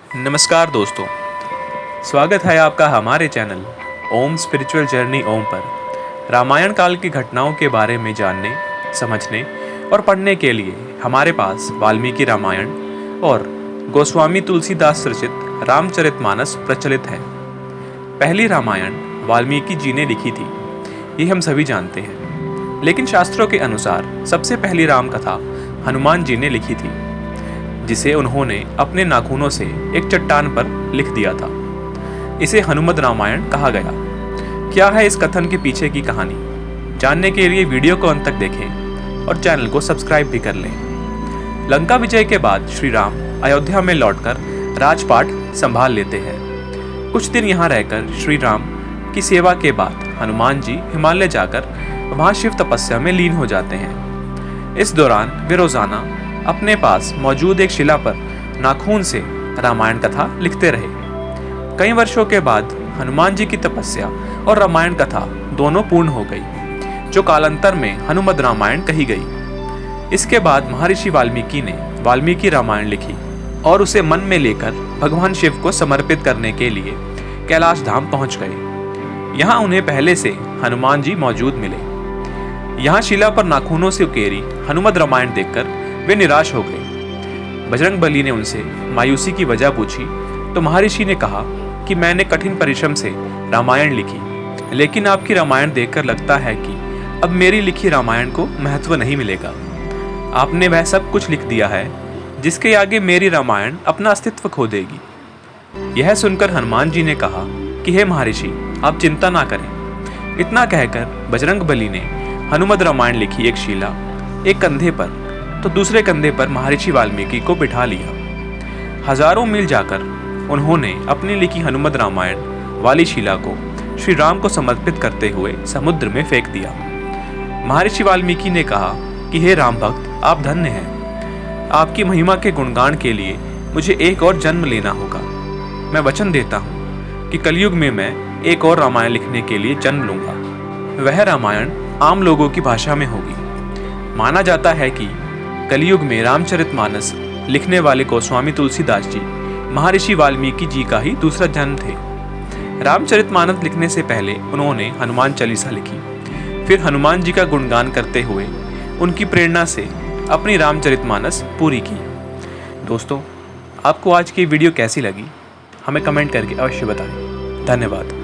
नमस्कार दोस्तों, स्वागत है आपका हमारे चैनल ओम स्पिरिचुअल जर्नी ओम पर। रामायण काल की घटनाओं के बारे में जानने, समझने और पढ़ने के लिए हमारे पास वाल्मीकि रामायण और गोस्वामी तुलसीदास रचित रामचरितमानस प्रचलित है। पहली रामायण वाल्मीकि जी ने लिखी थी, ये हम सभी जानते हैं। लेकिन शास्त्रों के अनुसार सबसे पहली राम कथा हनुमान जी ने लिखी थी, जिसे उन्होंने अपने नाखूनों से एक चट्टान पर लिख दिया था। इसे हनुमद रामायण कहा गया। क्या है इस कथन के पीछे की कहानी, जानने के लिए वीडियो को अंत तक देखें और चैनल को सब्सक्राइब भी कर लें। लंका विजय के बाद श्री राम अयोध्या में लौटकर राजपाट संभाल लेते हैं। कुछ दिन यहाँ रहकर श्री राम की सेवा के बाद हनुमान जी हिमालय जाकर वहाँ शिव तपस्या में लीन हो जाते हैं। इस दौरान वे रोजाना अपने पास मौजूद एक शिला पर नाखून से रामायण कथा लिखते रहे। कई वर्षों के बाद हनुमान जी की तपस्या और रामायण कथा दोनों पूर्ण हो गई, जो कालांतर में हनुमद रामायण कही गई। इसके बाद महर्षि वाल्मीकि ने वाल्मीकि रामायण लिखी और उसे मन में लेकर भगवान शिव को समर्पित करने के लिए कैलाश धाम पहुंच गए। यहाँ उन्हें पहले से हनुमान जी मौजूद मिले। यहाँ शिला पर नाखूनों से उकेरी हनुमद रामायण देखकर वे निराश हो गए। बजरंगबली ने उनसे मायूसी की वजह पूछी तो महर्षि ने कहा कि मैंने कठिन परिश्रम से रामायण लिखी, लेकिन आपकी रामायण देखकर लगता है कि अब मेरी लिखी रामायण को महत्व नहीं मिलेगा। आपने वह सब कुछ लिख दिया है जिसके आगे मेरी रामायण अपना अस्तित्व खो देगी। यह सुनकर हनुमान जी ने कहा कि हे महर्षि, आप चिंता ना करें। इतना कहकर बजरंगबली ने हनुमद रामायण लिखी एक शिला, एक कंधे पर तो दूसरे कंधे पर महर्षि वाल्मीकि को बिठा लिया। हजारों मील जाकर उन्होंने अपनी लिखी हनुमद रामायण वाली शिला को श्री राम को समर्पित करते हुए समुद्र में फेंक दिया। महर्षि वाल्मीकि ने कहा कि हे राम भक्त, आप धन्य हैं। आपकी महिमा के गुणगान के लिए मुझे एक और जन्म लेना होगा। मैं वचन देता हूँ कि कलयुग में मैं एक और रामायण लिखने के लिए जन्म लूंगा। वह रामायण आम लोगों की भाषा में होगी। माना जाता है कि कलयुग में रामचरितमानस लिखने वाले गोस्वामी तुलसीदास जी महर्षि वाल्मीकि जी का ही दूसरा जन्म थे। रामचरितमानस लिखने से पहले उन्होंने हनुमान चालीसा लिखी, फिर हनुमान जी का गुणगान करते हुए उनकी प्रेरणा से अपनी रामचरितमानस पूरी की। दोस्तों, आपको आज की वीडियो कैसी लगी हमें कमेंट करके अवश्य बताएं। धन्यवाद।